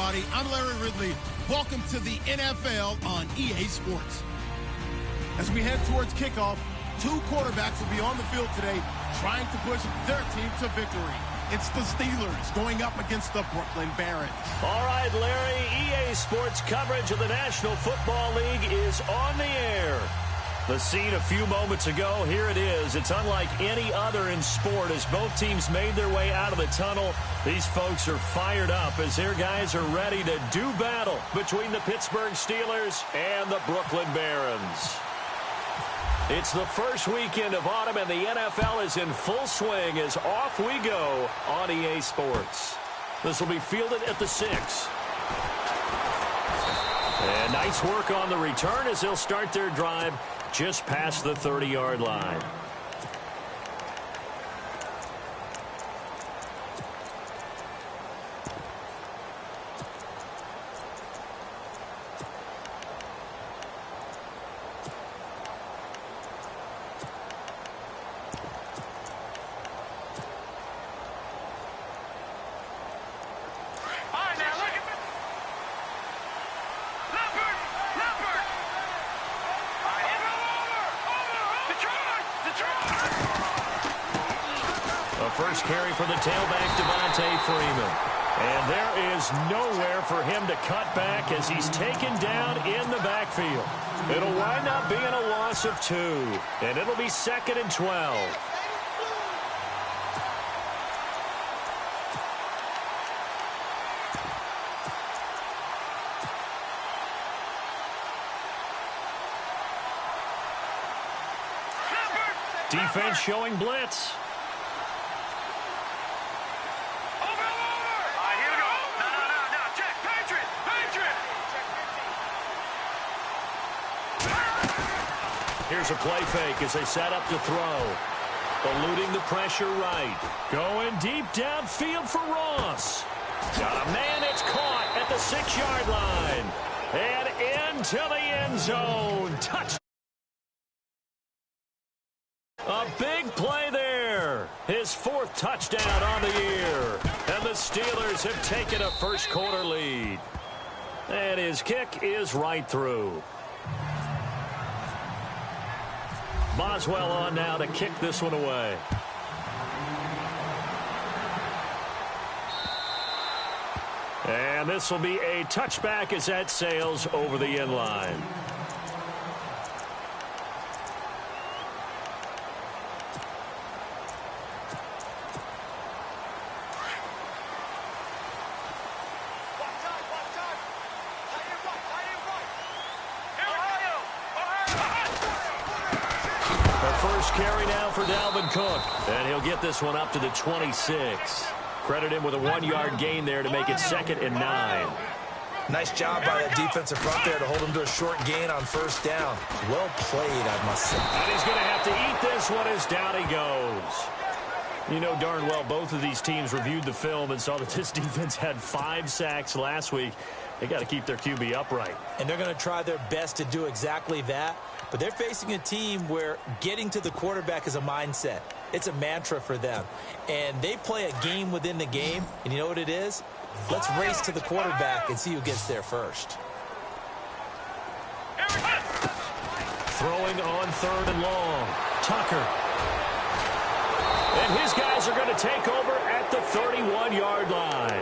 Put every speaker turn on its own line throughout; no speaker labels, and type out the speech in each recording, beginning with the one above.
everybody. I'm Larry Ridley. Welcome to the NFL on EA Sports. As we head towards kickoff, two quarterbacks will be on the field today trying to push their team to victory. It's the Steelers going up against the Brooklyn Barons.
All right, Larry, EA Sports coverage of the National Football League is on the air. The scene a few moments ago, here it is. It's unlike any other in sport as both teams made their way out of the tunnel. These folks are fired up as their guys are ready to do battle between the Pittsburgh Steelers and the Brooklyn Barons. It's the first weekend of autumn, and the NFL is in full swing as off we go on EA Sports. This will be fielded at the 6. And nice work on the return as they'll start their drive just past the 30-yard line. First carry for the tailback, Devontae Freeman. And there is nowhere for him to cut back as he's taken down in the backfield. It'll wind up being a loss of 2. And it'll be 2nd and 12. Defense showing blitz. Here's a play fake as they set up to throw. Eluding the pressure right. Going deep downfield for Ross. Got a man, it's caught at the 6-yard line. And into the end zone. Touch. A big play there. His 4th touchdown on the year. And the Steelers have taken a first quarter lead. And his kick is right through. Boswell on now to kick this one away. And this will be a touchback as that sails over the end line. Carry now for Dalvin Cook, and he'll get this one up to the 26. Credit him with a 1-yard gain there to make it 2nd and 9.
Nice job by that defensive front there to hold him to a short gain on 1st down. Well played, I must say.
And he's going to have to eat this one as down he goes. You know darn well both of these teams reviewed the film and saw that this defense had 5 sacks last week. They got to keep their QB upright.
And they're going to try their best to do exactly that. But they're facing a team where getting to the quarterback is a mindset. It's a mantra for them. And they play a game within the game. And you know what it is? Let's race to the quarterback and see who gets there first.
Throwing on 3rd and long. Tucker. And his guys are going to take over at the 31-yard line.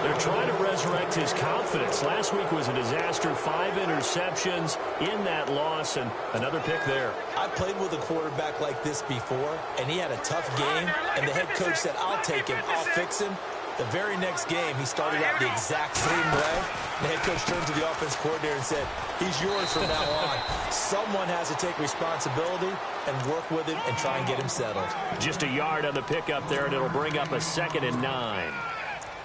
They're trying to resurrect his confidence. Last week was a disaster. 5 interceptions in that loss, and another pick there.
I played with a quarterback like this before, and he had a tough game, and the head coach said, I'll take him, I'll fix him. The very next game, he started out the exact same way. The head coach turned to the offense coordinator and said, he's yours from now on. Someone has to take responsibility and work with him and try and get him settled.
Just a yard on the pickup there, and it'll bring up a 2nd and 9.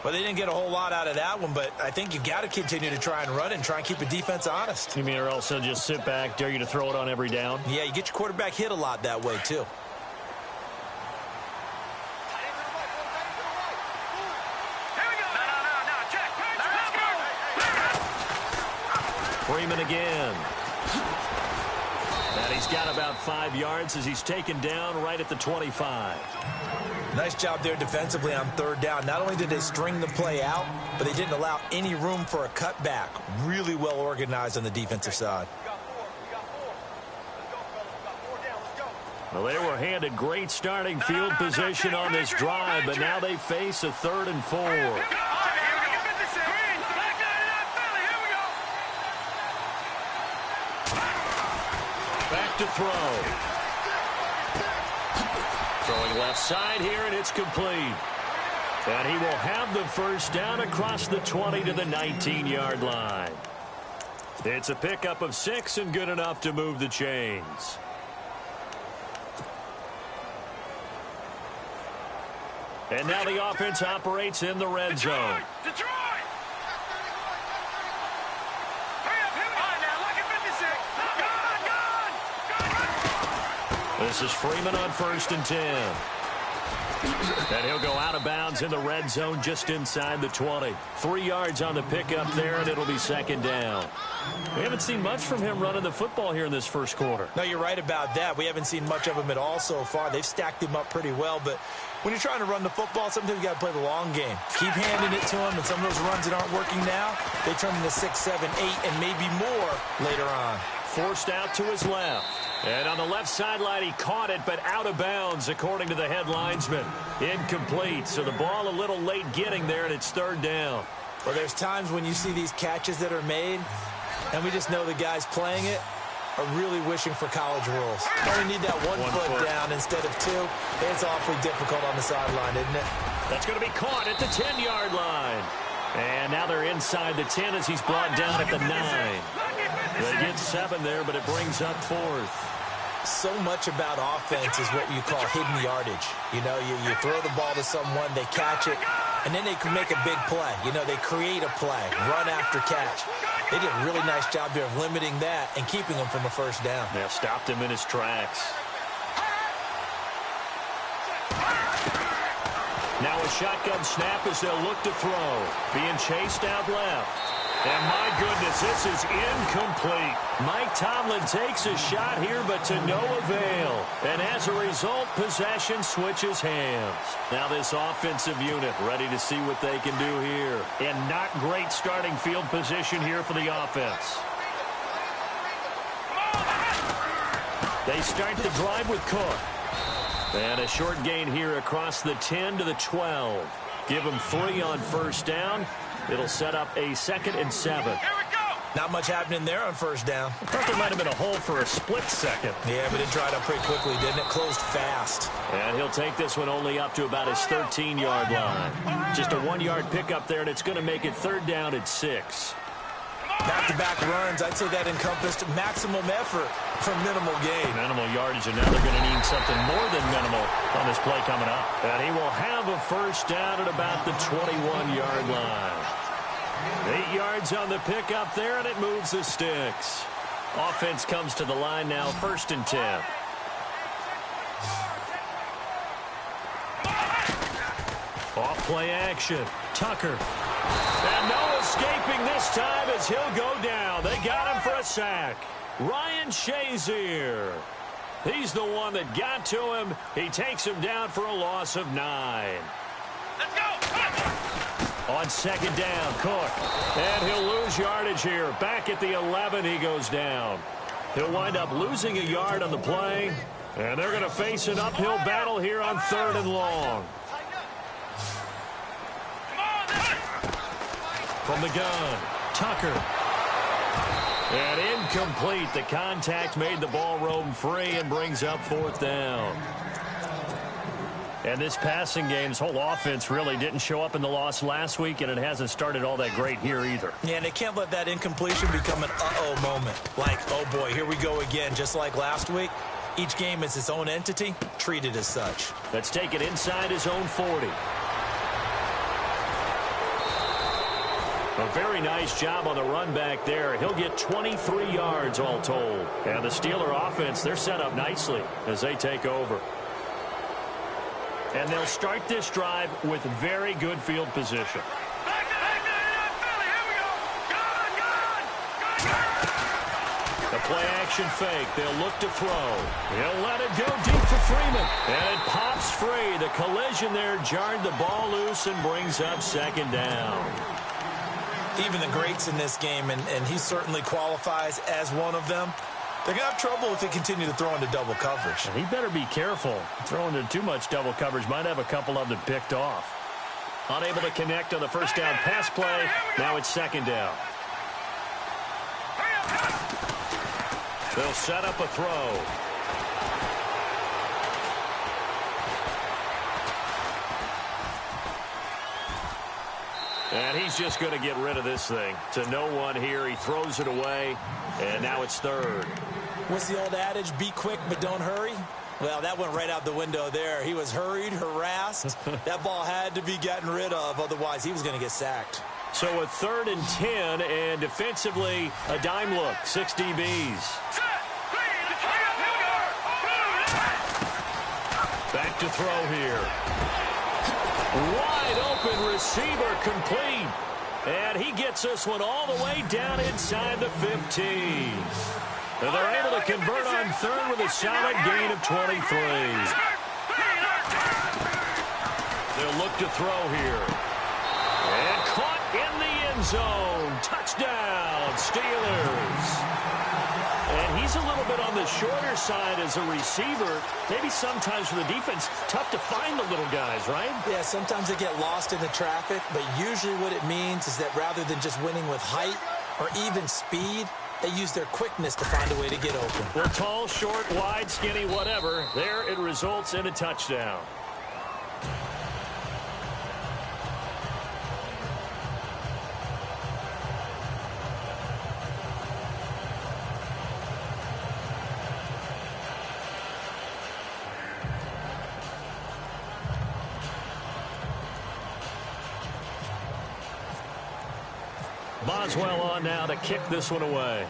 Well, they didn't get a whole lot out of that one, but I think you've got to continue to try and run and try and keep the defense honest.
You mean or else they'll just sit back, dare you to throw it on every down?
Yeah, you get your quarterback hit a lot that way, too. Freeman again.
And he's got about 5 yards as he's taken down right at the 25.
Nice job there defensively on third down. Not only did they string the play out, but they didn't allow any room for a cutback. Really well organized on the defensive side.
Well, they were handed great starting field position on this drive, but now they face a 3rd and 4. Back to throw. Throwing left side here, and it's complete. And he will have the first down across the 20 to the 19-yard line. It's a pickup of 6 and good enough to move the chains. And now the offense operates in the red zone. This is Freeman on 1st and 10. And he'll go out of bounds in the red zone just inside the 20. 3 yards on the pickup there, and it'll be 2nd down. We haven't seen much from him running the football here in this first quarter.
No, you're right about that. We haven't seen much of him at all so far. They've stacked him up pretty well, but when you're trying to run the football, sometimes you got to play the long game. Keep handing it to him, and some of those runs that aren't working now, they turn into 6, 7, 8, and maybe more later on.
Forced out to his left. And on the left sideline, he caught it, but out of bounds, according to the head linesman. Incomplete, so the ball a little late getting there, and it's 3rd down.
Well, there's times when you see these catches that are made, and we just know the guys playing it are really wishing for college rules. You only need that one foot down instead of 2. It's awfully difficult on the sideline, isn't it?
That's going to be caught at the 10-yard line. And now they're inside the 10 as he's brought down at the 9. They get 7 there, but it brings up 4th.
So much about offense is what you call hidden yardage. You know, you throw the ball to someone, they catch it, and then they can make a big play. You know, they create a play, run after catch. They did a really nice job there of limiting that and keeping him from a first down.
They stopped him in his tracks. Now a shotgun snap as they'll look to throw. Being chased out left. And my goodness, this is incomplete. Mike Tomlin takes a shot here, but to no avail. And as a result, possession switches hands. Now this offensive unit ready to see what they can do here. And not great starting field position here for the offense. They start the drive with Cook. And a short gain here across the 10 to the 12. Give them 3 on first down. It'll set up a 2nd and 7.
Here we go. Not much happening there on first down.
I thought there might have been a hole for a split second.
Yeah, but it dried up pretty quickly, didn't it? Closed fast.
And he'll take this one only up to about his 13-yard line. Just a 1-yard pickup there, and it's going to make it 3rd down at 6.
Back-to-back runs, I'd say that encompassed maximum effort for minimal gain.
Minimal yardage, and now they're going to need something more than minimal on this play coming up. And he will have a first down at about the 21-yard line. 8 yards on the pickup there, and it moves the sticks. Offense comes to the line now, 1st and 10. Off play action. Tucker. And no escaping this time as he'll go down. They got him for a sack. Ryan Shazier. He's the one that got to him. He takes him down for a loss of 9. Let's go. On 2nd down, Cook. And he'll lose yardage here. Back at the 11, he goes down. He'll wind up losing a yard on the play. And they're going to face an uphill battle here on 3rd and long. From the gun, Tucker. And incomplete. The contact made the ball roam free and brings up 4th down. And this passing game's whole offense really didn't show up in the loss last week, and it hasn't started all that great here either.
Yeah, and they can't let that incompletion become an uh-oh moment. Like, oh boy, here we go again, just like last week. Each game is its own entity, treated as such.
Let's take it inside his own 40. A very nice job on the run back there. He'll get 23 yards all told. And the Steeler offense, they're set up nicely as they take over. And they'll start this drive with very good field position. The play-action fake. They'll look to throw. He'll let it go deep for Freeman. And it pops free. The collision there jarred the ball loose and brings up second down.
Even the greats in this game, and he certainly qualifies as one of them, they're going to have trouble if they continue to throw into double coverage.
And he better be careful. Throwing into too much double coverage might have a couple of them picked off. Unable to connect on the first down pass play. Now it's second down. They'll set up a throw. And he's just going to get rid of this thing. To no one here. He throws it away. And now it's third.
What's the old adage? Be quick, but don't hurry. Well, that went right out the window there. He was hurried, harassed. That ball had to be gotten rid of. Otherwise, he was going to get sacked.
So a 3rd and 10, and defensively, a dime look. 6 DBs. Back to throw here. Wide open receiver complete. And he gets this one all the way down inside the 15. And they're able to convert on 3rd with a solid gain of 23. They'll look to throw here. And caught in the end zone. Touchdown, Steelers. And he's a little bit on the shorter side as a receiver. Maybe sometimes for the defense, tough to find the little guys, right?
Yeah, sometimes they get lost in the traffic, but usually what it means is that rather than just winning with height or even speed, they use their quickness to find a way to get open.
Well, tall, short, wide, skinny, whatever. There it results in a touchdown. Boswell on now to kick this one away.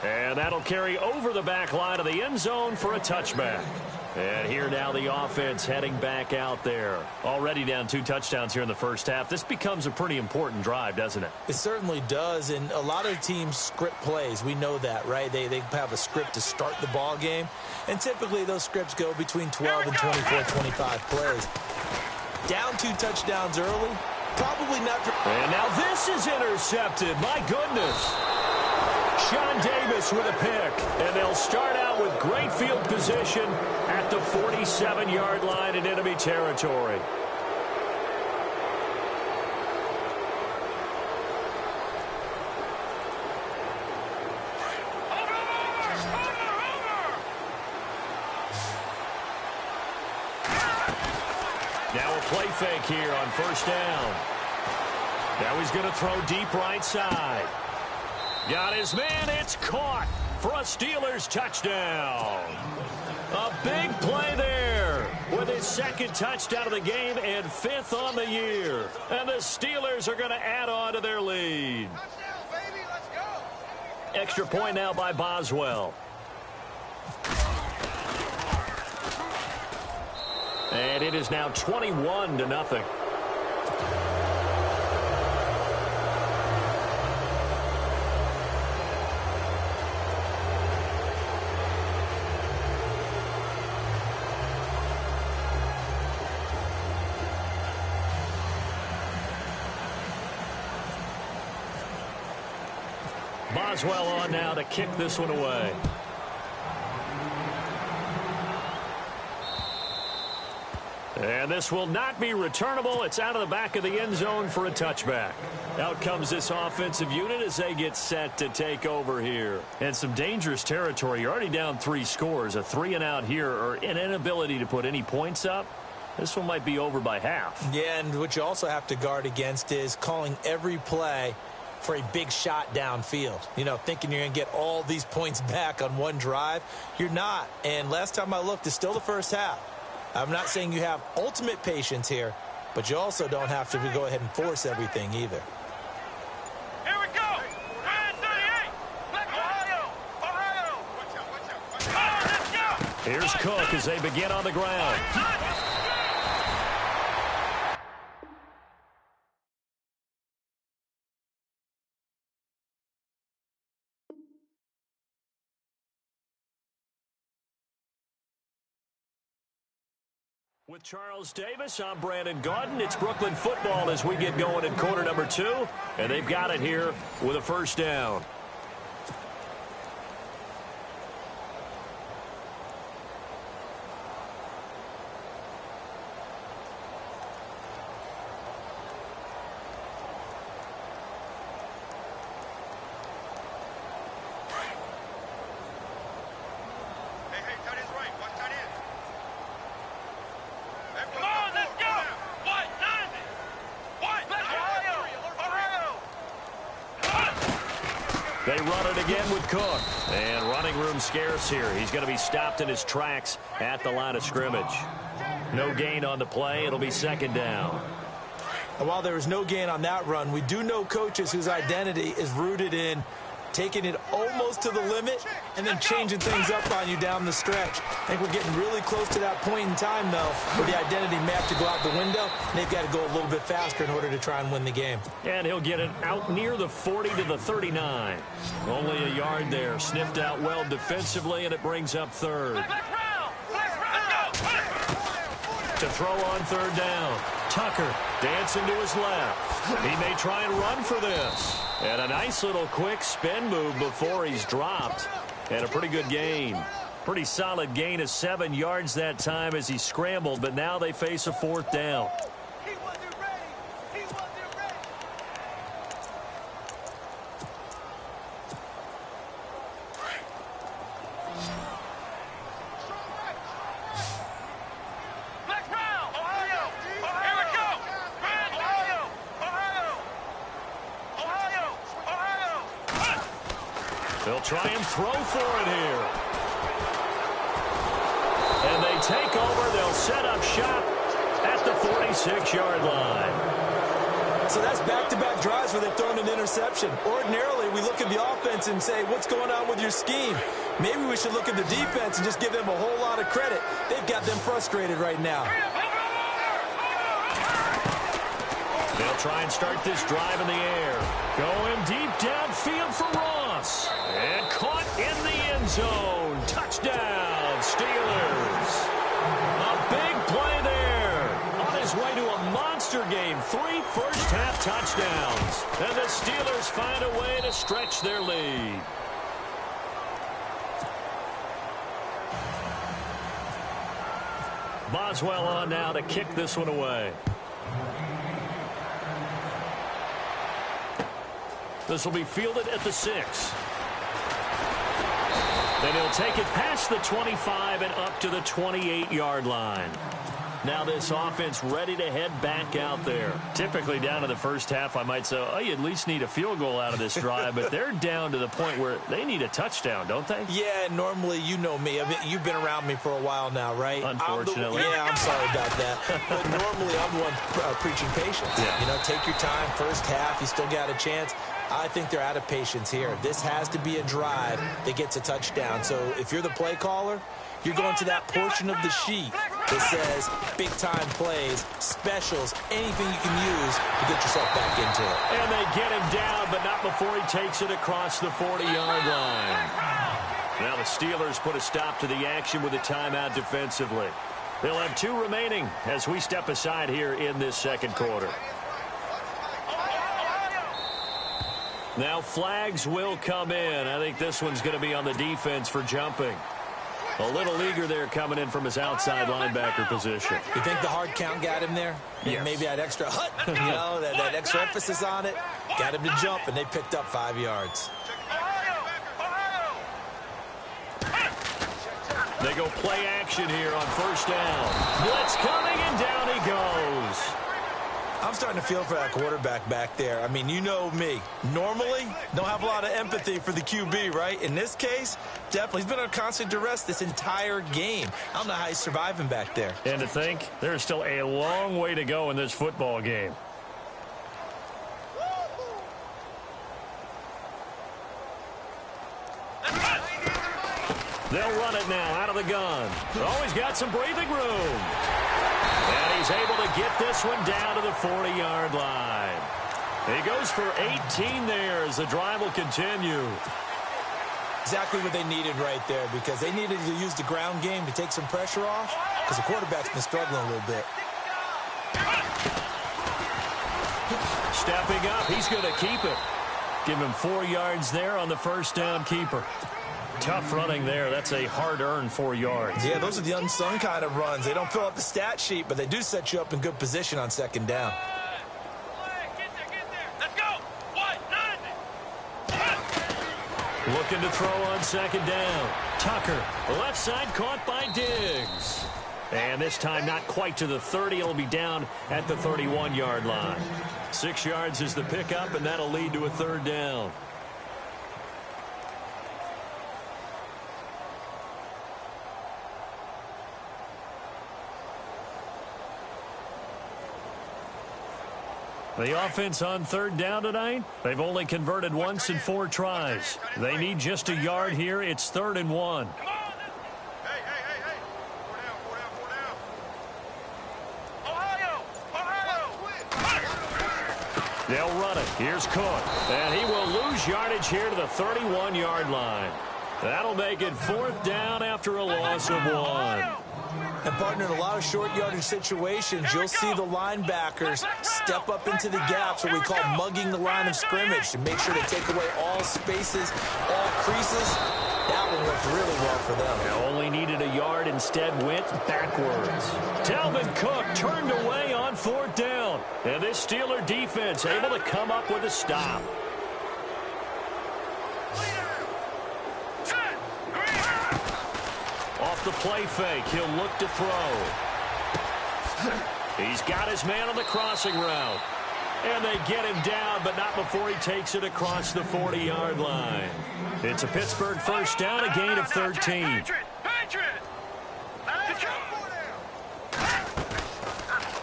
And that'll carry over the back line of the end zone for a touchback. And here now the offense heading back out there. Already down 2 touchdowns here in the first half. This becomes a pretty important drive, doesn't it?
It certainly does, and a lot of teams script plays. We know that, right? They have a script to start the ball game, and typically those scripts go between 12 and 24, 25 plays. Down 2 touchdowns early, probably not.
And now this is intercepted. My goodness. Sean Davis with a pick. And they'll start out with great field position at the 47-yard line in enemy territory. Now a play fake here on first down. Now he's going to throw deep right side. Got his man. It's caught for a Steelers touchdown. A big play there with his 2nd touchdown of the game and 5th on the year. And the Steelers are going to add on to their lead.
Touchdown, baby. Let's go.
Extra point now by Boswell. And it is now 21-0. Boswell on now to kick this one away. And this will not be returnable. It's out of the back of the end zone for a touchback. Out comes this offensive unit as they get set to take over here. And some dangerous territory. You're already down 3 scores. A 3-and-out here or an inability to put any points up. This one might be over by half.
Yeah, and what you also have to guard against is calling every play for a big shot downfield. You know, thinking you're going to get all these points back on one drive. You're not. And last time I looked, it's still the first half. I'm not saying you have ultimate patience here, but you also don't have to go ahead and force everything either.
Here we go. 38. Ohio. Oh, let's go.
Here's Cook as they begin on the ground. With Charles Davis, I'm Brandon Gaudin. It's Brooklyn football as we get going in quarter number 2, and they've got it here with a first down. They run it again with Cook. And running room scarce here. He's going to be stopped in his tracks at the line of scrimmage. No gain on the play. It'll be second down.
And while there was no gain on that run, we do know coaches whose identity is rooted in taking it almost to the limit and then changing things up on you down the stretch. I think we're getting really close to that point in time, though, where the identity may have to go out the window, and they've got to go a little bit faster in order to try and win the game.
And he'll get it out near the 40 to the 39. Only a yard there. Sniffed out well defensively, and it brings up third. To throw on third down. Tucker dancing to his left. He may try and run for this. And a nice little quick spin move before he's dropped. And a pretty good gain. Pretty solid gain of 7 yards that time as he scrambled, but now they face a fourth down. They'll try and throw for it here. And they take over. They'll set up shop at the 46-yard line.
So that's back-to-back drives where they've thrown an interception. Ordinarily, we look at the offense and say, what's going on with your scheme? Maybe we should look at the defense and just give them a whole lot of credit. They've got them frustrated right now.
They'll try and start this drive in the air. Going deep downfield for Ross. And caught in the end zone. Touchdown, Steelers. A big play there. On his way to a monster game. 3 first-half touchdowns. And the Steelers find a way to stretch their lead. Boswell on now to kick this one away. This will be fielded at the 6. Then he'll take it past the 25 and up to the 28-yard line. Now this offense ready to head back out there. Typically down to the first half, I might say, oh, you at least need a field goal out of this drive. But they're down to the point where they need a touchdown, don't they?
Yeah, normally, you know me. I mean, you've been around me for a while now, right?
Unfortunately.
I'm sorry about that. But normally, I'm the one preaching patience.
Yeah.
You know, take your time. First half, you still got a chance. I think they're out of patience here. This has to be a drive that gets a touchdown. So if you're the play caller, you're going to that portion of the sheet that says big-time plays, specials, anything you can use to get yourself back into it.
And they get him down, but not before he takes it across the 40-yard line. Now the Steelers put a stop to the action with a timeout defensively. They'll have 2 remaining as we step aside here in this second quarter. Now flags will come in. I think this one's going to be on the defense for jumping. A little eager there coming in from his outside linebacker position.
You think the hard count got him there?
Yes.
Maybe that extra that extra emphasis on it got him to jump, and they picked up 5 yards.
They go play action here on first down. Blitz coming, and down he goes.
I'm starting to feel for that quarterback back there. I mean, you know me. Normally, don't have a lot of empathy for the QB, right? In this case, definitely. He's been on constant duress this entire game. I don't know how he's surviving back there.
And to think, there's still a long way to go in this football game. They'll run it now out of the gun. Always got some breathing room. And he's able to get this one down to the 40-yard line. He goes for 18 there as the drive will continue.
Exactly what they needed right there, because they needed to use the ground game to take some pressure off. because the quarterback's been struggling a little bit.
Stepping up, he's going to keep it. Give him 4 yards there on the first down keeper. Tough running there. That's a hard-earned 4 yards.
Yeah, those are the unsung kind of runs. They don't fill up the stat sheet, but they do set you up in good position on second down.
Get there. Let's go. 1-9.
Looking to throw on second down. Tucker, left side caught by Diggs. And this time not quite to the 30. It'll be down at the 31-yard line. 6 yards is the pickup, and that'll lead to a third down. The offense on third down tonight, they've only converted once in 4 tries. They need just a yard here. It's 3rd and 1.
Hey. 4 down. Ohio.
They'll run it. Here's Cook. And he will lose yardage here to the 31-yard line. That'll make it 4th down after a loss of 1.
And, partner, in a lot of short yardage situations, you'll see the linebackers step up into the gaps, what we call mugging the line of scrimmage, to make sure to take away all spaces, all creases. That one worked really well for them.
They only needed a yard, instead went backwards. Dalvin Cook turned away on 4th down. And this Steeler defense able to come up with a stop. Off the play fake, he'll look to throw. He's got his man on the crossing route. And they get him down, but not before he takes it across the 40-yard line. It's a Pittsburgh first down, a gain of 13.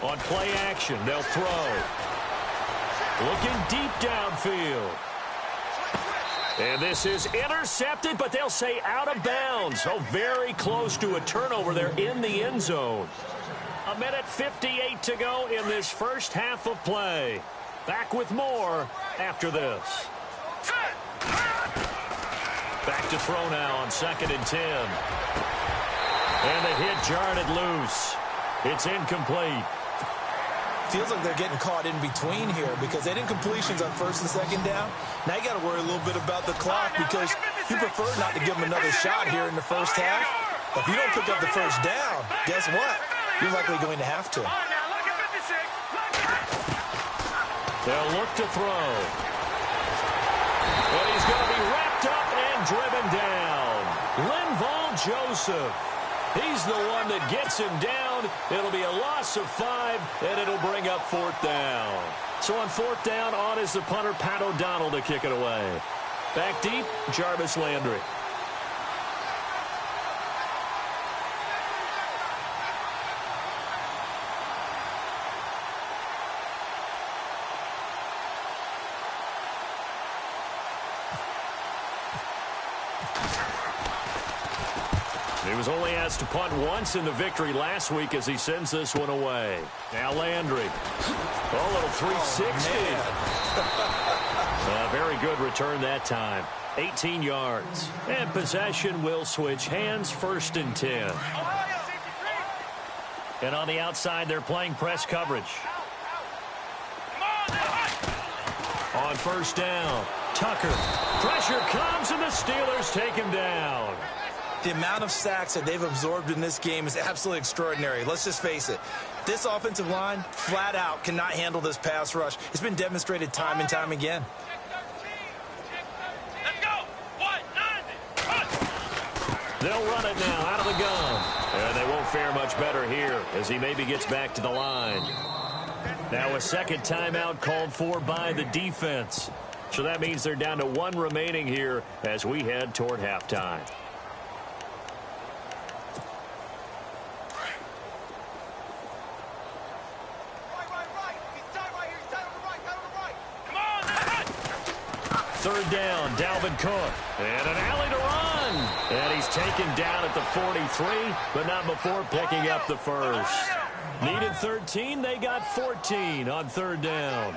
On play action, they'll throw. Looking deep downfield. And this is intercepted, but they'll say out of bounds. So very close to a turnover there in the end zone. 1:58 to go in this first half of play. Back with more after this. Back to throw now on 2nd and 10. And the hit jarred it loose. It's incomplete.
Feels like they're getting caught in between here because they didn't completions on 1st and 2nd down. Now you got to worry a little bit about the clock because you prefer not to give them another shot here in the first half. If you don't pick up the first down, guess what? You're likely going to have to.
They'll look to throw. And he's going to be wrapped up and driven down. Linval Joseph. He's the one that gets him down. It'll be a loss of 5, and it'll bring up 4th down. So on 4th down, on is the punter, Pat O'Donnell, to kick it away. Back deep, Jarvis Landry. He was only asked to punt once in the victory last week as he sends this one away. Now Landry. Oh, a little 360. Very good return that time. 18 yards. And possession will switch hands, 1st and 10. And on the outside, they're playing press coverage. On 1st down, Tucker. Pressure comes, and the Steelers take him down.
The amount of sacks that they've absorbed in this game is absolutely extraordinary. Let's just face it. This offensive line, flat out, cannot handle this pass rush. It's been demonstrated time and time again.
Let's go. 1-9.
They'll run it now out of the gun. And they won't fare much better here as he maybe gets back to the line. Now a second timeout called for by the defense. So that means they're down to 1 remaining here as we head toward halftime. Third down, Dalvin Cook. And an alley to run. And he's taken down at the 43, but not before picking up the first. Needed 13, they got 14 on 3rd down.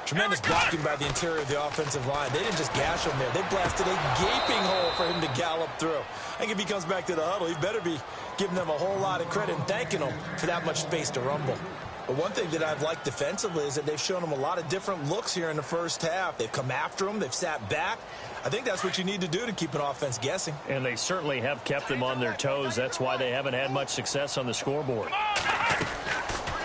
Tremendous blocking by the interior of the offensive line. They didn't just gash him there. They blasted a gaping hole for him to gallop through. I think if he comes back to the huddle, he better be giving them a whole lot of credit and thanking them for that much space to rumble. But one thing that I've liked defensively is that they've shown them a lot of different looks here in the first half. They've come after them. They've sat back. I think that's what you need to do to keep an offense guessing.
And they certainly have kept them on their toes. That's why they haven't had much success on the scoreboard.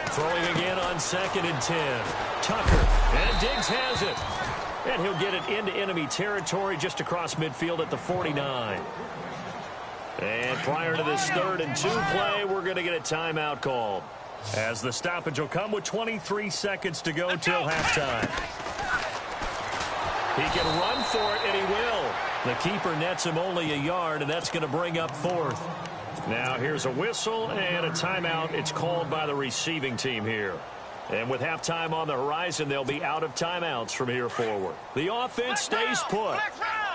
Throwing again on 2nd and 10. Tucker. And Diggs has it. And he'll get it into enemy territory just across midfield at the 49. And prior to this 3rd and 2 play, we're going to get a timeout called, as the stoppage will come with 23 seconds to go till halftime. He can run for it, and he will. The keeper nets him only a yard, and that's going to bring up 4th. Now here's a whistle and a timeout. It's called by the receiving team here. And with halftime on the horizon, they'll be out of timeouts from here forward. The offense stays put.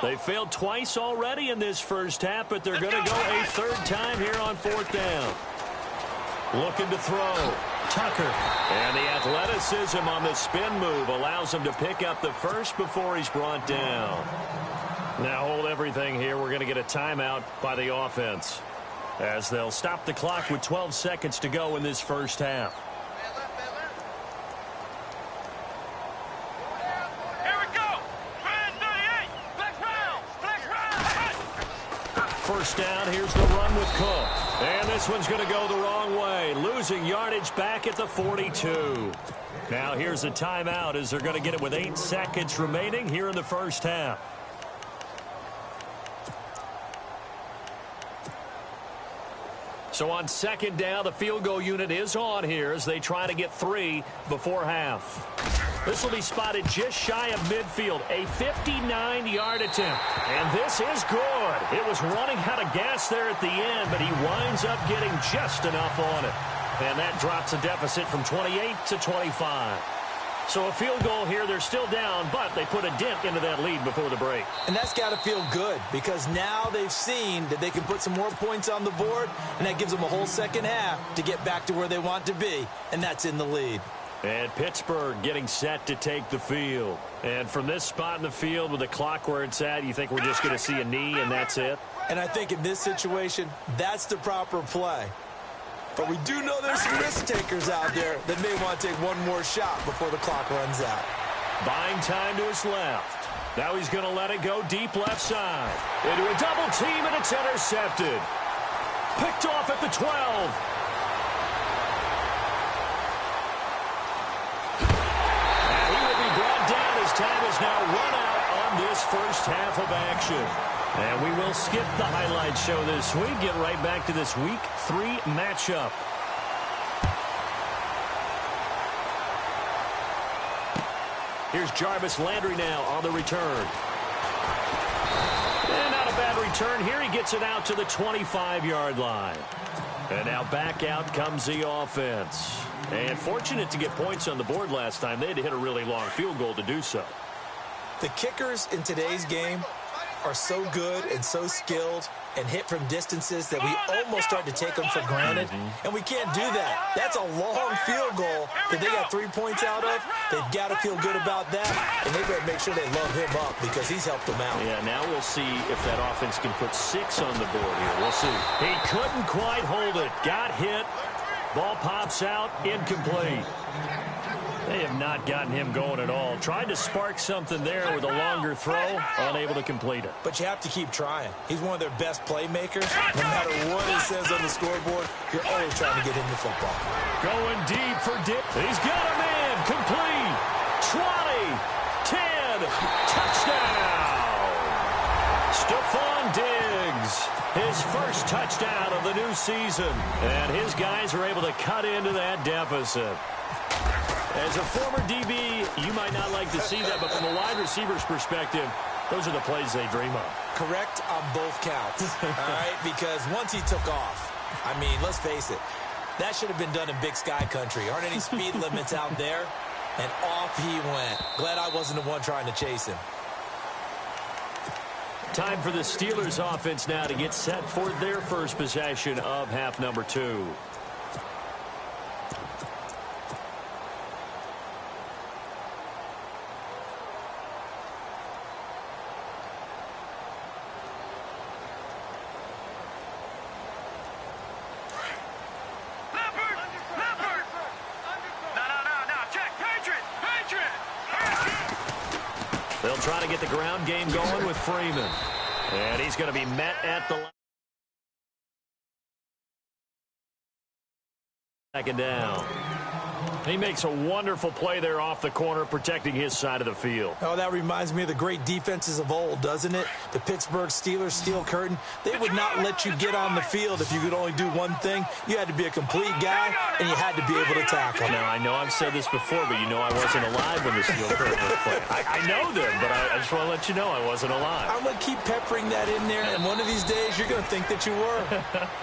They failed twice already in this first half, but they're going to go a 3rd time here on 4th down. Looking to throw. Tucker. And the athleticism on the spin move allows him to pick up the first before he's brought down. Now hold everything here. We're going to get a timeout by the offense, as they'll stop the clock with 12 seconds to go in this first half.
Here we go. 38. Flex round. Flex round.
First down, here's the run with Cook. And this one's going to go the wrong way, losing yardage back at the 42. Now here's a timeout, as they're going to get it with 8 seconds remaining here in the first half. So on 2nd down, the field goal unit is on here as they try to get 3 before half. This will be spotted just shy of midfield, a 59-yard attempt. And this is good. It was running out of gas there at the end, but he winds up getting just enough on it. And that drops a deficit from 28 to 25. So a field goal here, they're still down, but they put a dent into that lead before the break.
And that's got to feel good, because now they've seen that they can put some more points on the board, and that gives them a whole second half to get back to where they want to be, and that's in the lead.
And Pittsburgh getting set to take the field. And from this spot in the field with the clock where it's at, you think we're just going to see a knee and that's it?
And I think in this situation, that's the proper play. But we do know there's some risk takers out there that may want to take one more shot before the clock runs out.
Buying time to his left. Now he's going to let it go deep left side. Into a double team, and it's intercepted. Picked off at the 12. And he will be brought down as time is now run out on this first half of action. And we will skip the highlight show this week. Get right back to this Week 3 matchup. Here's Jarvis Landry now on the return. And not a bad return here. He gets it out to the 25-yard line. And now back out comes the offense. And fortunate to get points on the board last time. They had to hit a really long field goal to do so.
The kickers in today's game are so good and so skilled and hit from distances that we almost start to take them for granted. And we can't do that. That's a long field goal that they got 3 points out of. They've got to feel good about that, and they better make sure they love him up because he's helped them out.
Yeah, now we'll see if that offense can put 6 on the board here. We'll see. He couldn't quite hold it. Got hit. Ball pops out. Incomplete. They have not gotten him going at all. Tried to spark something there with a longer throw, unable to complete it.
But you have to keep trying. He's one of their best playmakers. No matter what it says on the scoreboard, you're always trying to get him the football.
Going deep for Dick. He's got a man. Complete. 20. 10. Touchdown. Stephon Diggs. His first touchdown of the new season. And his guys are able to cut into that deficit. As a former DB, you might not like to see that, but from a wide receiver's perspective, those are the plays they dream of.
Correct on both counts, all right? Because once he took off, I mean, let's face it, that should have been done in Big Sky country. Aren't any speed limits out there? And off he went. Glad I wasn't the one trying to chase him.
Time for the Steelers offense now to get set for their first possession of half number 2. They'll try to get the ground game going with Freeman. And he's going to be met at the second down. He makes a wonderful play there off the corner, protecting his side of the field.
Oh, that reminds me of the great defenses of old, doesn't it? The Pittsburgh Steelers steel curtain. They would not let you get on the field if you could only do one thing. You had to be a complete guy, and you had to be able to tackle.
Now, I know I've said this before, but you know I wasn't alive when the steel curtain was playing. I know them, but I just want to let you know I wasn't alive.
I'm going to keep peppering that in there, and one of these days you're going to think that you were.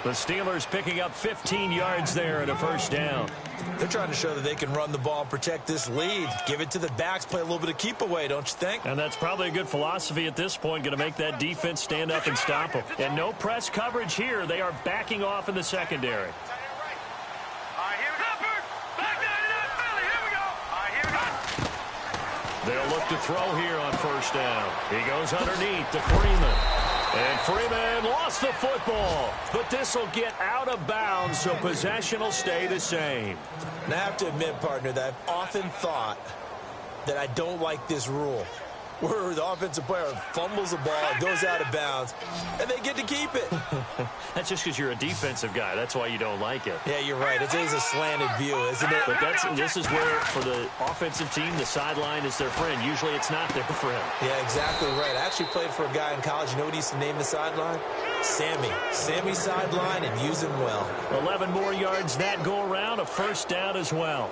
The Steelers picking up 15 yards there and a first down.
They're trying to show that they can run the ball and protect this lead. Give it to the backs, play a little bit of keep away, don't you think?
And that's probably a good philosophy at this point, going to make that defense stand up and stop them. And no press coverage here. They are backing off in the secondary. They'll look to throw here on first down. He goes underneath to Freeman. And Freeman lost the football. But this will get out of bounds, so possession will stay the same.
And I have to admit, partner, that I've often thought that I don't like this rule, where the offensive player fumbles the ball, goes out of bounds, and they get to keep it.
That's just because you're a defensive guy. That's why you don't like it.
Yeah, you're right. It is a slanted view, isn't it?
But this is where, for the offensive team, the sideline is their friend. Usually it's not their friend.
Yeah, exactly right. I actually played for a guy in college. You know what he used to name the sideline? Sammy. Sammy sideline, and use him well.
11 more yards that go around, a first down as well.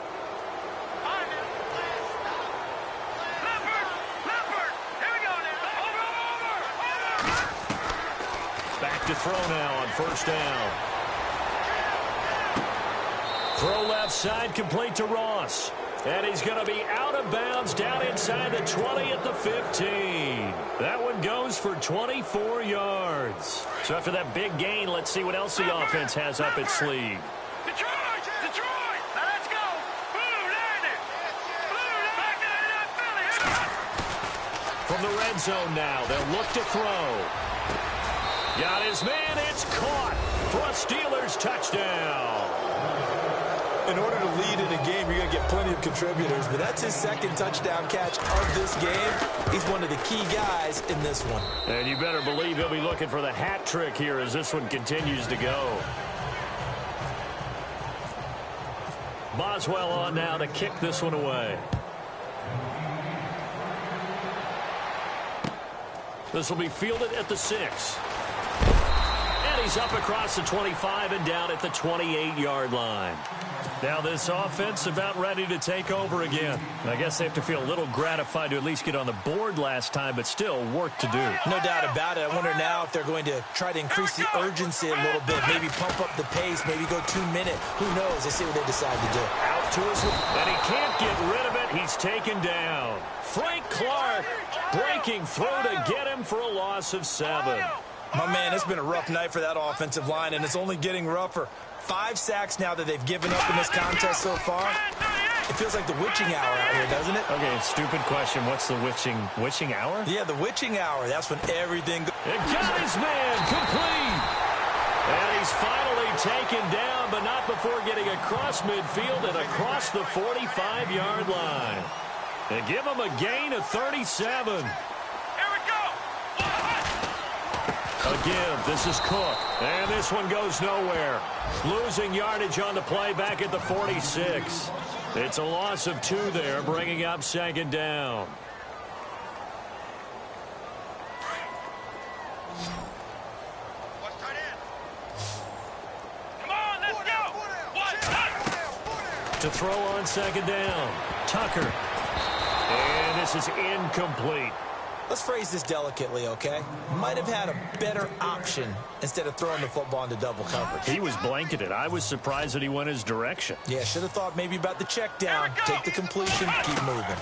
To throw now on first down. Throw left side, complete to Ross. And he's going to be out of bounds down inside the 20 at the 15. That one goes for 24 yards. So after that big gain, let's see what else the offense has up its sleeve.
Detroit! Now let's go! Blue, there it is! Blue, back there, that Philly!
From the red zone now, they'll look to throw. Got his man, it's caught for a Steelers touchdown.
In order to lead in a game, you're going to get plenty of contributors, but that's his second touchdown catch of this game. He's one of the key guys in this one.
And you better believe he'll be looking for the hat trick here as this one continues to go. Boswell on now to kick this one away. This will be fielded at the 6. And he's up across the 25 and down at the 28-yard line. Now this offense about ready to take over again. I guess they have to feel a little gratified to at least get on the board last time, but still work to do.
No doubt about it. I wonder now if they're going to try to increase the urgency a little bit, maybe pump up the pace, maybe go 2 minute. Who knows? Let's see what they decide to do.
Out to his, and he can't get rid of it. He's taken down. Frank Clark breaking through to get him for a loss of 7.
My man, it's been a rough night for that offensive line, and it's only getting rougher. 5 sacks now that they've given up in this contest so far. It feels like the witching hour out here, doesn't it?
Okay, stupid question. What's the witching hour?
Yeah, the witching hour. That's when everything goes.
It got his man complete. And he's finally taken down, but not before getting across midfield and across the 45-yard line. They give him a gain of 37. A give. This is Cook. And this one goes nowhere. Losing yardage on the play back at the 46. It's a loss of 2 there, bringing up second down.
Come on, let's go!
To throw on second down. Tucker. And this is incomplete.
Let's phrase this delicately, okay? Might have had a better option instead of throwing the football into double coverage.
He was blanketed. I was surprised that he went his direction.
Yeah, should have thought maybe about the check down. Take the completion, keep moving.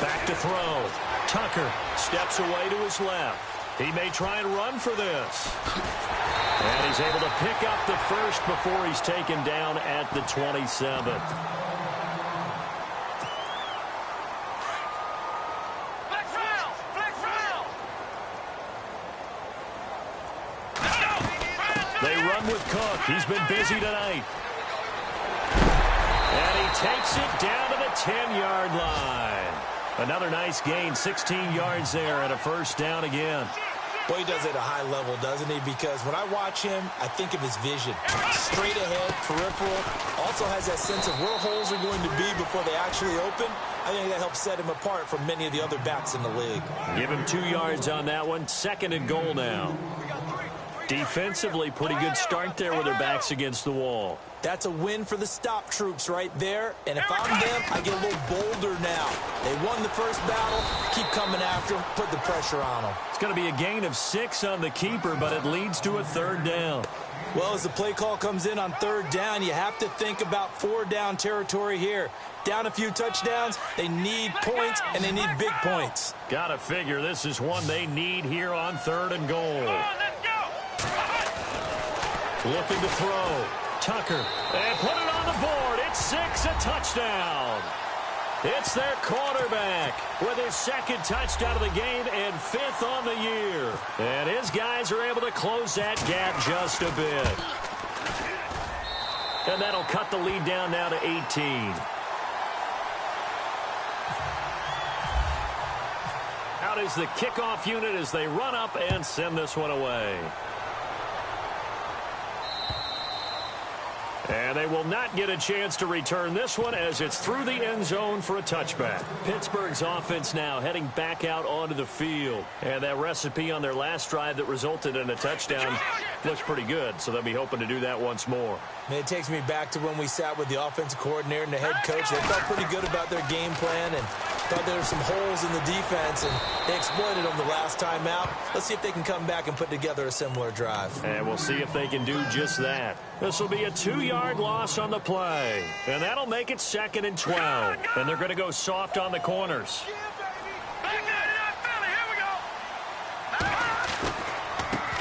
Back to throw. Tucker steps away to his left. He may try and run for this. And he's able to pick up the first before he's taken down at the 27. They run with Cook. He's been busy tonight. And he takes it down to the 10-yard line. Another nice gain, 16 yards there and a first down again.
Boy, he does it at a high level, doesn't he? Because when I watch him, I think of his vision. Straight ahead, peripheral. Also has that sense of where holes are going to be before they actually open. I think that helps set him apart from many of the other backs in the league.
Give him 2 yards on that one. 2nd and goal now. Defensively, pretty good start there with their backs against the wall.
That's a win for the stop troops right there. And if I'm them, I get a little bolder now. They won the first battle. Keep coming after them. Put the pressure on them.
It's going to be a gain of 6 on the keeper, but it leads to a 3rd down.
Well, as the play call comes in on 3rd down, you have to think about 4-down territory here. Down a few touchdowns, they need points, and they need big points.
Gotta figure this is one they need here on 3rd and goal. Looking to throw. Tucker. And put it on the board. It's 6, a touchdown. It's their quarterback with his 2nd touchdown of the game and 5th on the year. And his guys are able to close that gap just a bit. And that'll cut the lead down now to 18. Out is the kickoff unit as they run up and send this one away. And they will not get a chance to return this one as it's through the end zone for a touchback. Pittsburgh's offense now heading back out onto the field. And that recipe on their last drive that resulted in a touchdown looks pretty good, so they'll be hoping to do that once more.
And it takes me back to when we sat with the offensive coordinator and the head coach. They felt pretty good about their game plan and thought there were some holes in the defense, and they exploited them the last time out. Let's see if they can come back and put together a similar drive.
And we'll see if they can do just that. This will be a 2-yard loss on the play, and that'll make it 2nd and 12. And they're going to go soft on the corners.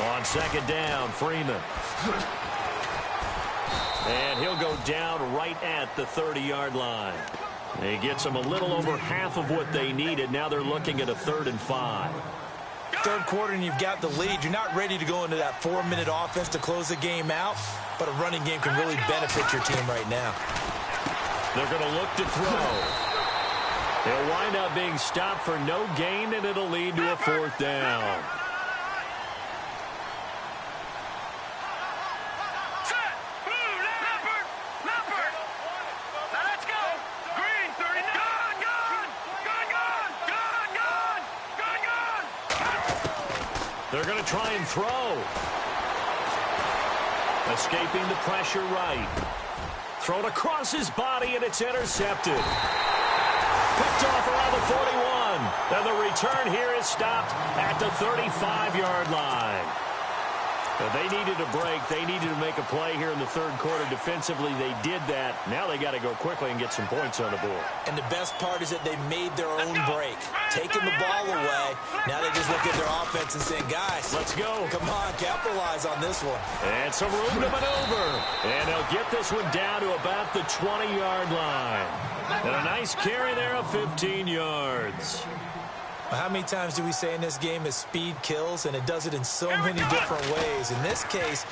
On 2nd down, Freeman. And he'll go down right at the 30-yard line. He gets them a little over half of what they needed. Now they're looking at a 3rd and 5.
3rd quarter and you've got the lead. You're not ready to go into that 4-minute offense to close the game out, but a running game can really benefit your team right now.
They're going to look to throw. He'll wind up being stopped for no gain, and it'll lead to a 4th down. They're going to try and throw. Escaping the pressure right. Thrown across his body, and it's intercepted. Picked off around the 41. And the return here is stopped at the 35-yard line. They needed a break. They needed to make a play here in the 3rd quarter. Defensively, they did that. Now they got to go quickly and get some points on the board.
And the best part is that they made their own break. Taking the ball away. Now they just look at their offense and saying, guys,
let's go.
Come on, capitalize on this one.
And some room to maneuver. And they'll get this one down to about the 20-yard line. And a nice carry there of 15 yards.
How many times do we say in this game is speed kills, and it does it in so many different ways. In this case,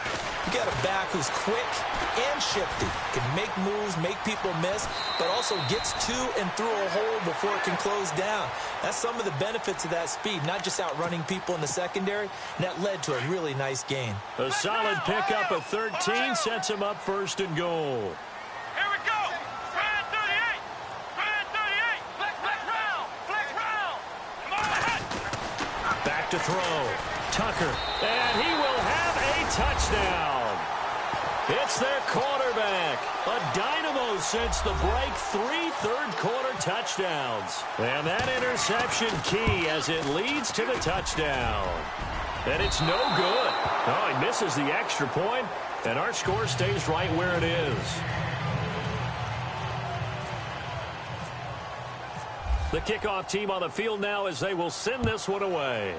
you got a back who's quick and shifty, can make moves, make people miss, but also gets to and through a hole before it can close down. That's some of the benefits of that speed, not just outrunning people in the secondary, and that led to a really nice gain.
A solid pickup of 13 sets him up 1st and goal. To throw. Tucker. And he will have a touchdown. It's their quarterback. A dynamo since the break. 3 third-quarter touchdowns. And that interception key as it leads to the touchdown. And it's no good. Oh, he misses the extra point, and our score stays right where it is. The kickoff team on the field now as they will send this one away.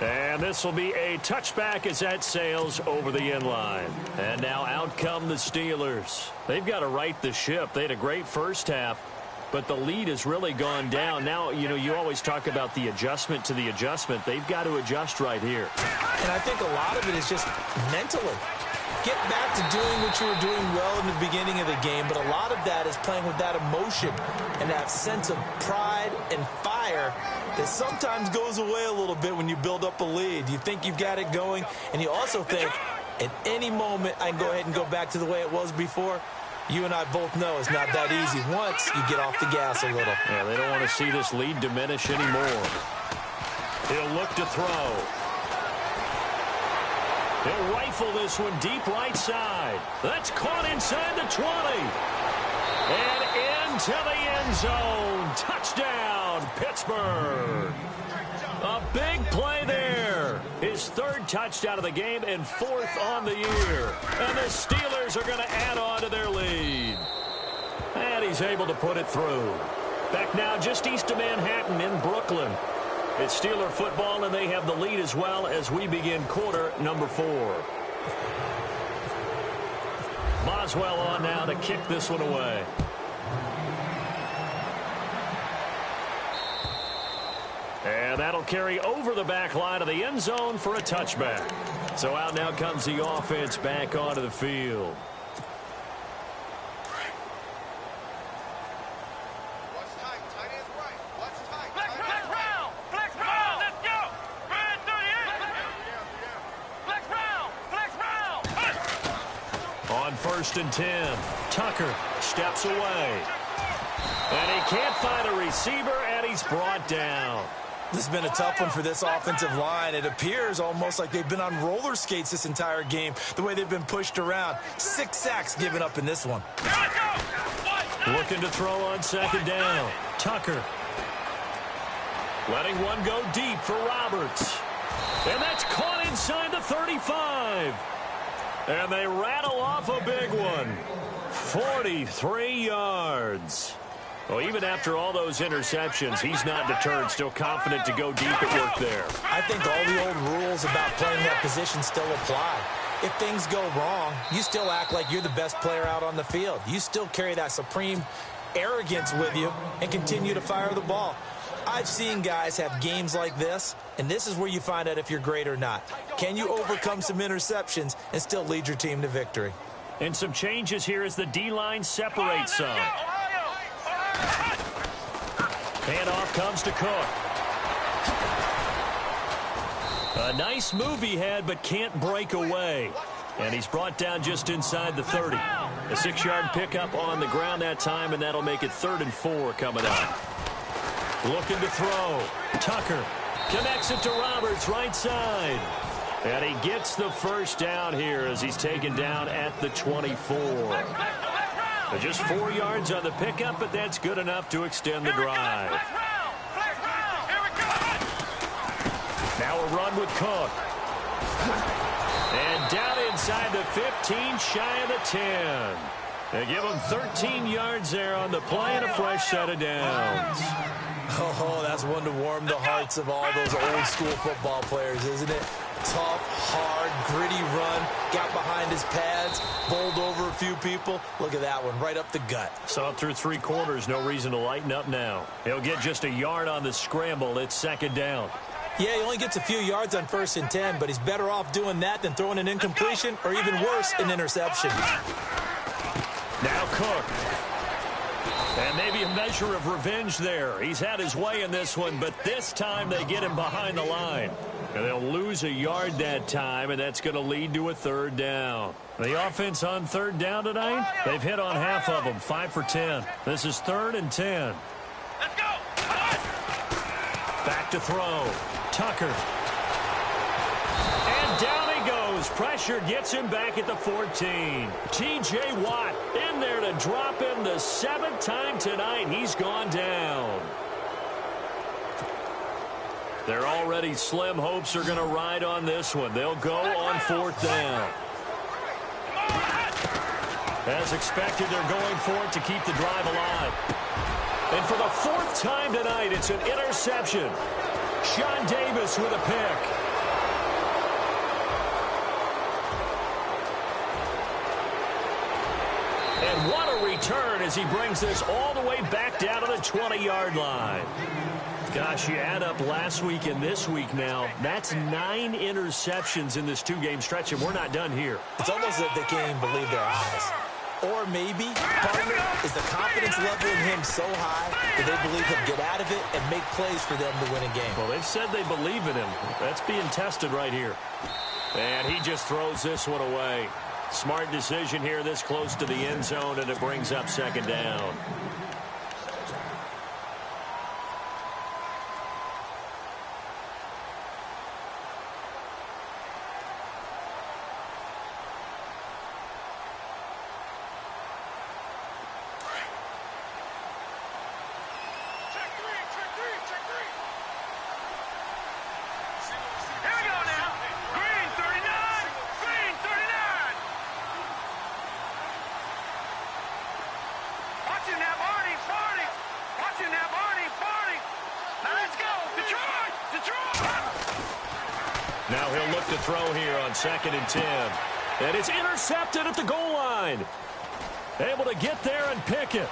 And this will be a touchback as that sails over the end line. And now out come the Steelers. They've got to right the ship. They had a great first half, but the lead has really gone down. Now, you know, you always talk about the adjustment to the adjustment. They've got to adjust right here.
And I think a lot of it is just mentally. Get back to doing what you were doing well in the beginning of the game, but a lot of that is playing with that emotion and that sense of pride and fire that sometimes goes away a little bit when you build up a lead. You think you've got it going, and you also think at any moment I can go ahead and go back to the way it was before. You and I both know it's not that easy once you get off the gas a little.
Yeah, they don't want to see this lead diminish anymore. He'll look to throw. He'll rifle this one deep right side. That's caught inside the 20. And into the end zone. Touchdown, Pittsburgh. A big play there. His third touchdown of the game and fourth on the year. And the Steelers are going to add on to their lead. And he's able to put it through. Back now just east of Manhattan in Brooklyn. It's Steeler football, and they have the lead as well as we begin quarter number 4. Boswell on now to kick this one away. And that'll carry over the back line of the end zone for a touchback. So out now comes the offense back onto the field. On 1st and 10, Tucker steps away. And he can't find a receiver, and he's brought down.
This has been a tough one for this offensive line. It appears almost like they've been on roller skates this entire game, the way they've been pushed around. 6 sacks given up in this one.
Looking to throw on 2nd down. Tucker. Letting one go deep for Roberts. And that's caught inside the 35. And they rattle off a big one. 43 yards. Well, even after all those interceptions, he's not deterred, still confident to go deep at work there.
I think all the old rules about playing that position still apply. If things go wrong, you still act like you're the best player out on the field. You still carry that supreme arrogance with you and continue to fire the ball. I've seen guys have games like this, and this is where you find out if you're great or not. Can you overcome some interceptions and still lead your team to victory?
And some changes here as the D-line separates some. Handoff comes to Cook. A nice move he had, but can't break away. And he's brought down just inside the 30. A 6-yard pickup on the ground that time, and that'll make it 3rd and 4 coming up. Looking to throw. Tucker connects it to Roberts, right side. And he gets the first down here as he's taken down at the 24. Just 4 yards on the pickup, but that's good enough to extend the drive. Now a run with Cook. And down inside the 15, shy of the 10. They give him 13 yards there on the play and a fresh set of downs.
Oh, that's one to warm the hearts of all those old school football players, isn't it? Tough, hard, gritty run, got behind his pads, bowled over a few people. Look at that one, right up the gut.
Saw through 3 quarters, no reason to lighten up now. He'll get just a yard on the scramble. It's 2nd down.
Yeah, he only gets a few yards on 1st and 10, but he's better off doing that than throwing an incompletion or even worse, an interception.
Now Cook. And maybe a measure of revenge there. He's had his way in this one, but this time they get him behind the line. And they'll lose a yard that time, and that's going to lead to a 3rd down. The offense on 3rd down tonight, they've hit on half of them, 5 for 10. This is 3rd and 10.
Let's go.
Back to throw. Tucker. And down he goes. Pressure gets him back at the 14. T.J. Watt in there to drop him the 7th time tonight. He's gone down. Their already slim hopes are going to ride on this one. They'll go on 4th down. As expected, they're going for it to keep the drive alive. And for the 4th time tonight, it's an interception. Sean Davis with a pick. And what a return as he brings this all the way back down to the 20-yard line. Gosh, you add up last week and this week now. That's 9 interceptions in this 2-game stretch, and we're not done here.
It's almost as if they can't even believe their eyes. Or maybe, partner, is the confidence level in him so high that they believe he'll get out of it and make plays for them to win a game.
Well, they've said they believe in him. That's being tested right here. And he just throws this one away. Smart decision here this close to the end zone, and it brings up 2nd down. Now he'll look to throw here on 2nd and 10. And it's intercepted at the goal line. Able to get there and pick it.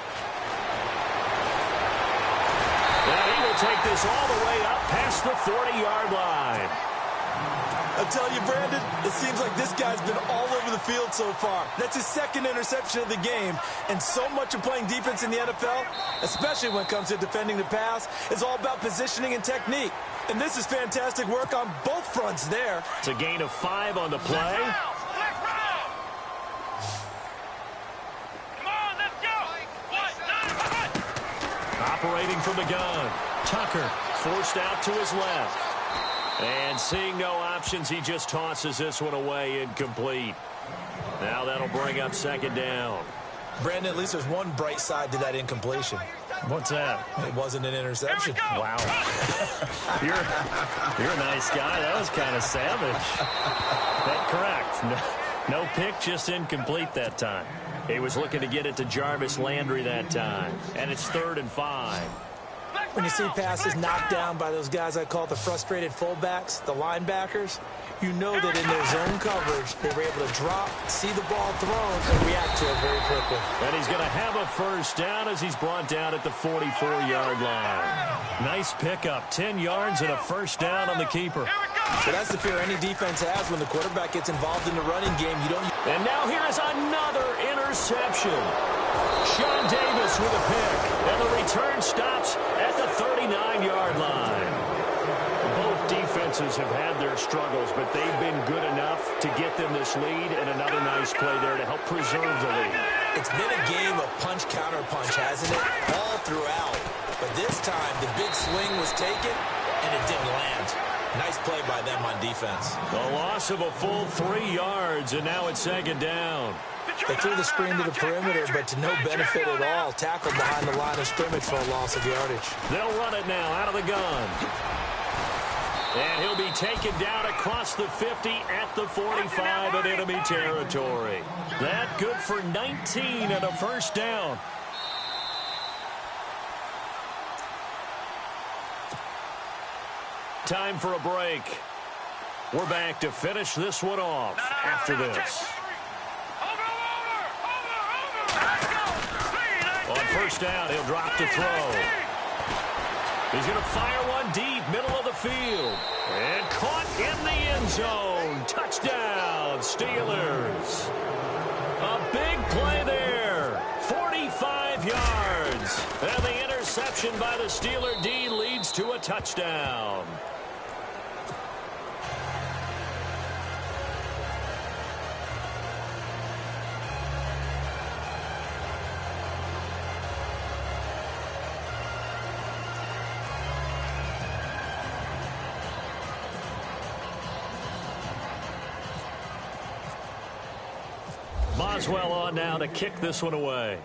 Now he will take this all the way up past the 40-yard line.
I tell you, Brandon, it seems like this guy's been all over the field so far. That's his 2nd interception of the game. And so much of playing defense in the NFL, especially when it comes to defending the pass, is all about positioning and technique. And this is fantastic work on both fronts there.
It's a gain of 5 on the play. Operating from the gun. Tucker forced out to his left. And seeing no options, he just tosses this one away incomplete. Now that'll bring up 2nd down.
Brandon, at least there's one bright side to that incompletion.
What's that?
It wasn't an interception.
Wow. You're a nice guy. That was kind of savage. But correct. No pick, just incomplete that time. He was looking to get it to Jarvis Landry that time. And it's 3rd and 5.
When you see passes knocked down by those guys I call the frustrated fullbacks, the linebackers, you know that in their zone coverage, they were able to drop, see the ball thrown, and react to it very quickly.
And he's going to have a 1st down as he's brought down at the 44-yard line. Nice pickup, 10 yards and a 1st down on the keeper.
So that's the fear any defense has when the quarterback gets involved in the running game.
And now here is another interception. Sean Davis with a pick, and the return stops at the 39-yard line. Both defenses have had their struggles, but they've been good enough to get them this lead, and another nice play there to help preserve the lead.
It's been a game of punch-counter-punch, hasn't it? All throughout. But this time, the big swing was taken, and it didn't land. Nice play by them on defense.
A loss of a full 3 yards, and now it's 2nd down.
They threw the screen to the perimeter, but to no benefit at all. Tackled behind the line of scrimmage for a loss of yardage.
They'll run it now out of the gun. And he'll be taken down across the 50 at the 45 in enemy territory. That good for 19 and a 1st down. Time for a break. We're back to finish this one off after this. On 1st down, he'll drop to throw. He's going to fire one deep, middle of the field. And caught in the end zone. Touchdown, Steelers. A big play there. 45 yards. And the interception by the Steeler D leads to a touchdown. Boswell on now to kick this one away.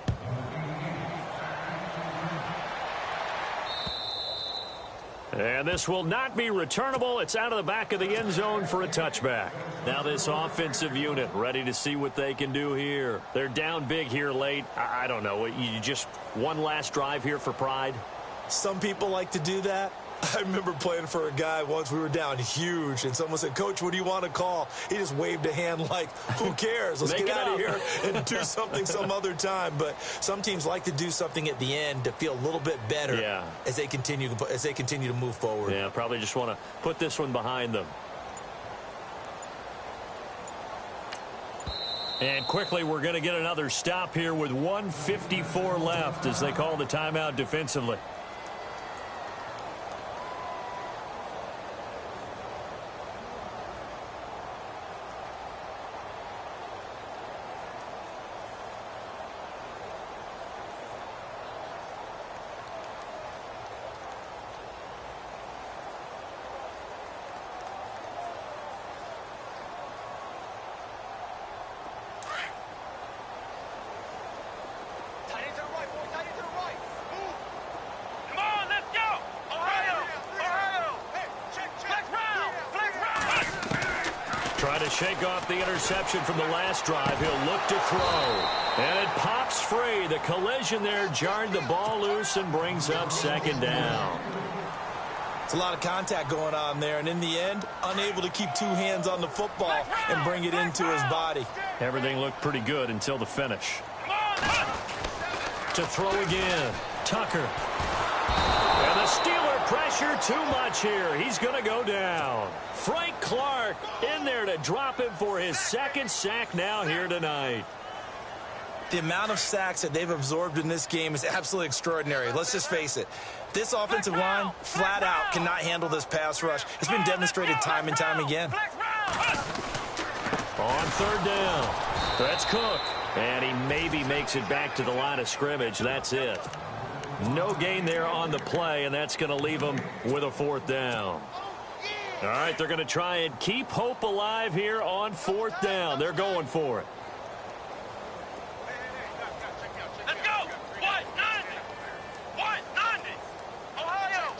And this will not be returnable. It's out of the back of the end zone for a touchback. Now this offensive unit ready to see what they can do here. They're down big here late. I don't know. You just one last drive here for pride?
Some people like to do that. I remember playing for a guy once. We were down huge, and someone said, "Coach, what do you want to call?" He just waved a hand like, who cares? Let's get out of here and do something some other time. But some teams like to do something at the end to feel a little bit better as they continue to move forward.
Yeah, probably just want to put this one behind them. And quickly, we're going to get another stop here with 1:54 left as they call the timeout defensively. Try to shake off the interception from the last drive. He'll look to throw. And it pops free. The collision there jarred the ball loose and brings up second down.
It's a lot of contact going on there, and in the end, unable to keep two hands on the football and bring it into his body.
Everything looked pretty good until the finish. To throw again. Tucker. And the Steeler pressure too much here. He's going to go down. Frank Clark in there to drop him for his second sack now here tonight.
The amount of sacks that they've absorbed in this game is absolutely extraordinary. Let's just face it. This offensive line, flat out, cannot handle this pass rush. It's been demonstrated time and time again.
On third down, that's Cook. And he maybe makes it back to the line of scrimmage. That's it. No gain there on the play, and that's going to leave him with a fourth down. All right, they're going to try and keep hope alive here on fourth down. They're going for it.
Let's go! 190! 190! Ohio!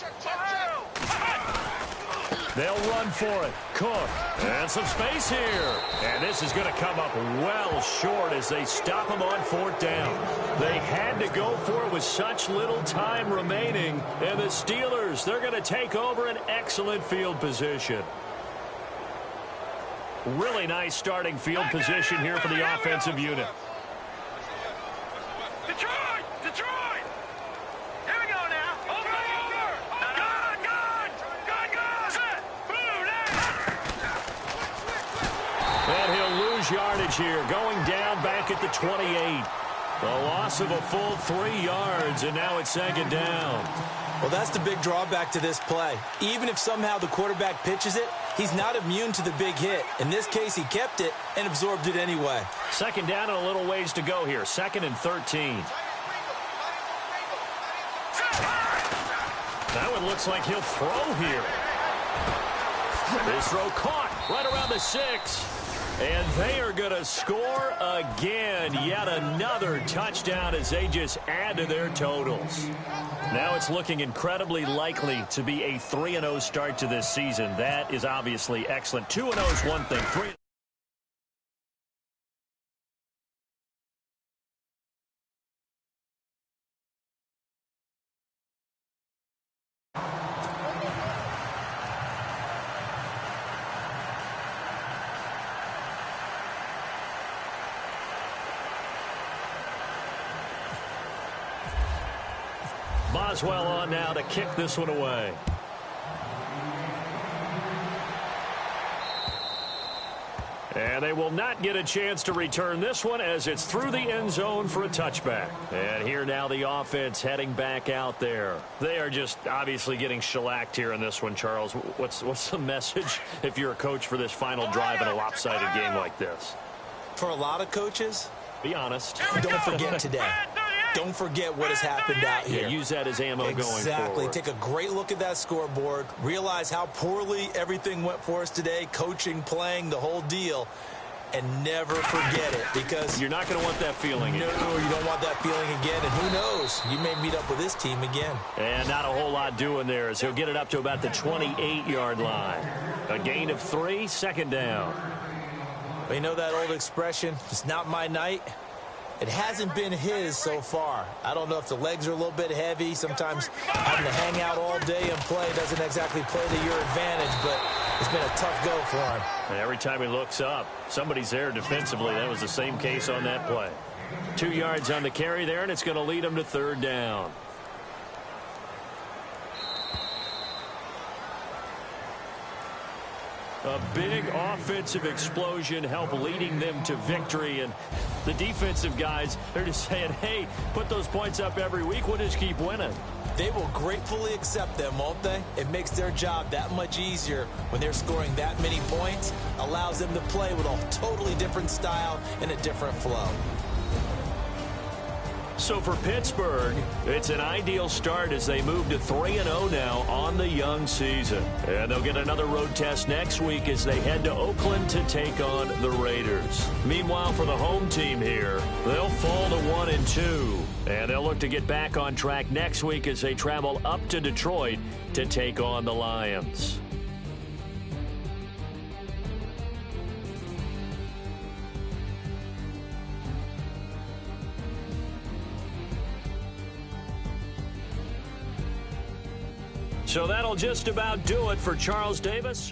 They'll run for it. Cook. And some space here. And this is going to come up well short as they stop him on fourth down. They had to go for it with such little time remaining. And the Steelers, they're going to take over an excellent field position. Really nice starting field position here for the offensive unit.
Detroit! Detroit! Here we go now. Over! Good! Set! Blue
And he'll lose yardage here, going down back at the 28. A loss of a full 3 yards, and now it's second down.
Well, that's the big drawback to this play. Even if somehow the quarterback pitches it, he's not immune to the big hit. In this case, he kept it and absorbed it anyway.
Second down and a little ways to go here. 2nd and 13. That one looks like he'll throw here. This throw caught right around the 6. And they are going to score again. Yet another touchdown as they just add to their totals. Now it's looking incredibly likely to be a 3-0 start to this season. That is obviously excellent. 2-0 is one thing. 3 Boswell on now to kick this one away. And they will not get a chance to return this one as it's through the end zone for a touchback. And here now the offense heading back out there. They are just obviously getting shellacked here in this one, Charles. What's the message if you're a coach for this final drive in a lopsided game like this?
For a lot of coaches,
be honest.
Don't forget today. Don't forget what has happened out here.
Yeah, use that as ammo going forward.
Exactly. Take a great look at that scoreboard. Realize how poorly everything went for us today. Coaching, playing, the whole deal. And never forget it, because
you're not going to want that feeling.
No, you don't want that feeling again. And who knows? You may meet up with this team again.
And not a whole lot doing there as he'll get it up to about the 28-yard line. A gain of 3, second down.
Well, you know that old expression, it's not my night. It hasn't been his so far. I don't know if the legs are a little bit heavy. Sometimes having to hang out all day and play doesn't exactly play to your advantage, but it's been a tough go for him.
And every time he looks up, somebody's there defensively. That was the same case on that play. 2 yards on the carry there, and it's going to lead him to third down. A big offensive explosion helped leading them to victory. And the defensive guys, they're just saying, hey, put those points up every week. We'll just keep winning.
They will gratefully accept them, won't they? It makes their job that much easier when they're scoring that many points. Allows them to play with a totally different style and a different flow.
So for Pittsburgh, it's an ideal start as they move to 3-0 now on the young season. And they'll get another road test next week as they head to Oakland to take on the Raiders. Meanwhile, for the home team here, they'll fall to 1-2. And they'll look to get back on track next week as they travel up to Detroit to take on the Lions. So that'll just about do it for Charles Davis.